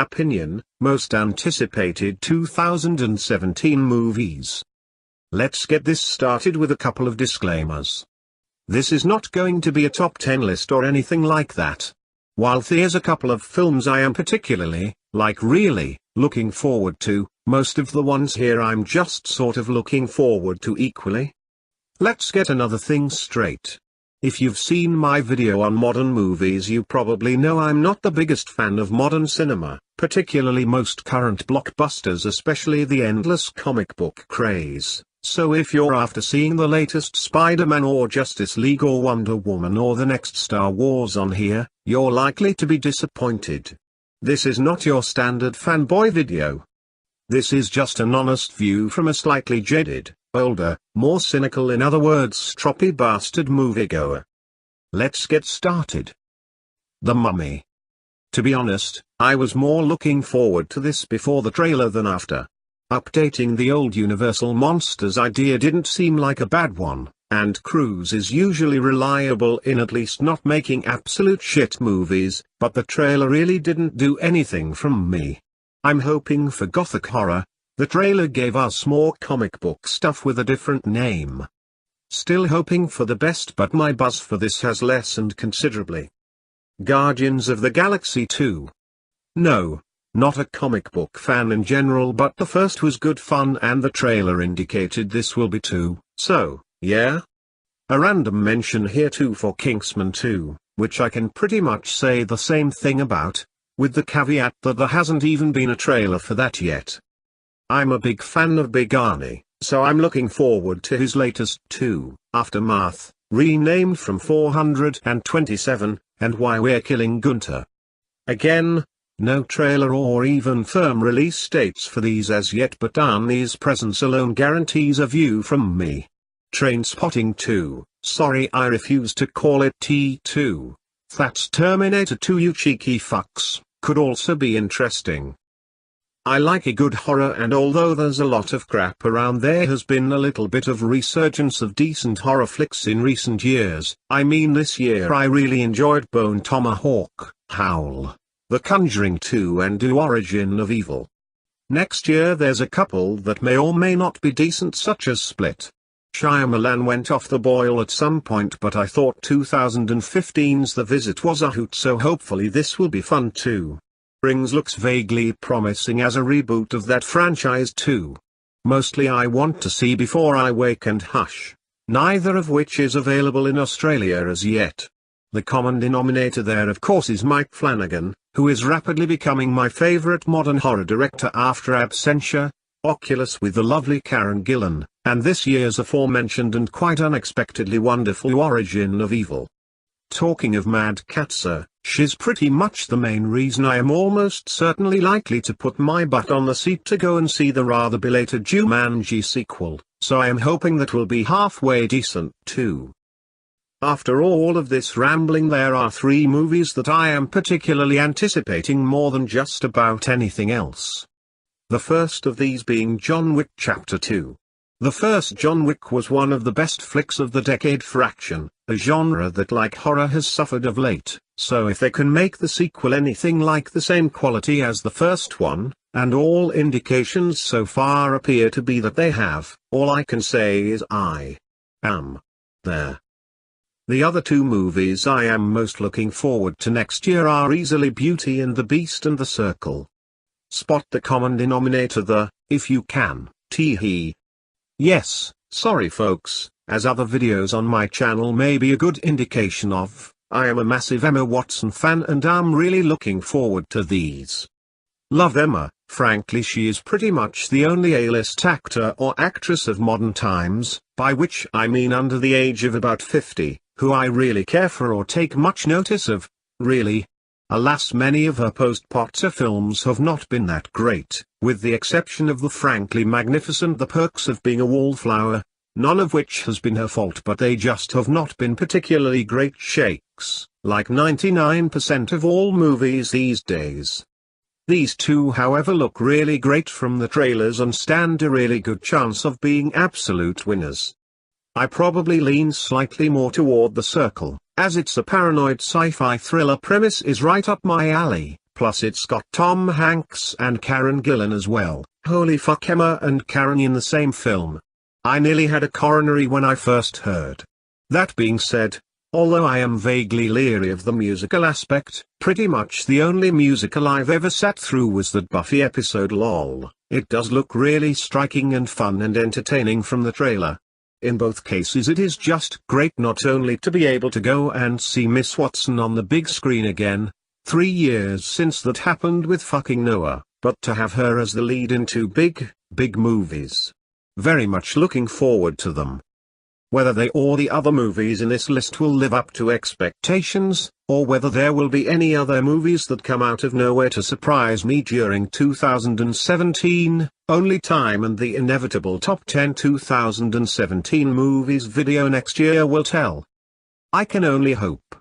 opinion, most anticipated 2017 movies. Let's get this started with a couple of disclaimers. This is not going to be a top 10 list or anything like that. While there's a couple of films I am particularly, really, looking forward to, most of the ones here I'm just sort of looking forward to equally. Let's get another thing straight. If you've seen my video on modern movies, you probably know I'm not the biggest fan of modern cinema, particularly most current blockbusters, especially the endless comic book craze. So if you're after seeing the latest Spider-Man or Justice League or Wonder Woman or the next Star Wars on here, you're likely to be disappointed. This is not your standard fanboy video. This is just an honest view from a slightly jaded, older, more cynical, in other words stroppy bastard moviegoer. Let's get started. The Mummy. To be honest, I was more looking forward to this before the trailer than after. Updating the old Universal Monsters idea didn't seem like a bad one, and Cruise is usually reliable in at least not making absolute shit movies, but the trailer really didn't do anything from me. I'm hoping for gothic horror. The trailer gave us more comic book stuff with a different name. Still hoping for the best, but my buzz for this has lessened considerably. Guardians of the Galaxy 2. No. Not a comic book fan in general, but the first was good fun and the trailer indicated this will be too, so, yeah. A random mention here too for Kingsman 2, which I can pretty much say the same thing about, with the caveat that there hasn't even been a trailer for that yet. I'm a big fan of Big Arnie, so I'm looking forward to his latest 2, Aftermath, renamed from 427, and Why We're Killing Gunther. Again, no trailer or even firm release dates for these as yet, but Arnie's presence alone guarantees a view from me. Trainspotting 2, sorry I refuse to call it T2. That's Terminator 2, you cheeky fucks, could also be interesting. I like a good horror, and although there's a lot of crap around, there has been a little bit of resurgence of decent horror flicks in recent years. I mean, this year I really enjoyed Bone Tomahawk, Howl, The Conjuring 2 and The Origin of Evil. Next year there's a couple that may or may not be decent, such as Split. Shyamalan went off the boil at some point, but I thought 2015's The Visit was a hoot, so hopefully this will be fun too. Rings looks vaguely promising as a reboot of that franchise too. Mostly I want to see Before I Wake and Hush, neither of which is available in Australia as yet. The common denominator there of course is Mike Flanagan, who is rapidly becoming my favorite modern horror director after Absentia, Oculus with the lovely Karen Gillan, and this year's aforementioned and quite unexpectedly wonderful Origin of Evil. Talking of Mad Catzer, she's pretty much the main reason I am almost certainly likely to put my butt on the seat to go and see the rather belated Jumanji sequel, so I am hoping that will be halfway decent too. After all of this rambling, there are 3 movies that I am particularly anticipating more than just about anything else. The first of these being John Wick Chapter 2. The first John Wick was one of the best flicks of the decade for action, a genre that like horror has suffered of late, so if they can make the sequel anything like the same quality as the first one, and all indications so far appear to be that they have, all I can say is I am there. The other 2 movies I am most looking forward to next year are easily Beauty and the Beast and The Circle. Spot the common denominator, if you can, tee-hee. Yes, sorry folks, as other videos on my channel may be a good indication of, I am a massive Emma Watson fan and I'm really looking forward to these. Love Emma, frankly she is pretty much the only A-list actor or actress of modern times, by which I mean under the age of about 50, who I really care for or take much notice of, really. Alas, many of her post-Potter films have not been that great, with the exception of the frankly magnificent The Perks of Being a Wallflower, none of which has been her fault, but they just have not been particularly great shakes, like 99% of all movies these days. These 2 however look really great from the trailers and stand a really good chance of being absolute winners. I probably lean slightly more toward The Circle, as it's a paranoid sci-fi thriller premise is right up my alley, plus it's got Tom Hanks and Karen Gillan as well. Holy fuck, Emma and Karen in the same film. I nearly had a coronary when I first heard. That being said, although I am vaguely leery of the musical aspect, pretty much the only musical I've ever sat through was that Buffy episode lol. It does look really striking and fun and entertaining from the trailer. In both cases it is just great not only to be able to go and see Miss Watson on the big screen again, 3 years since that happened with fucking Noah, but to have her as the lead in 2 big movies. Very much looking forward to them. Whether they or the other movies in this list will live up to expectations, or whether there will be any other movies that come out of nowhere to surprise me during 2017, only time and the inevitable Top 10 2017 Movies video next year will tell. I can only hope.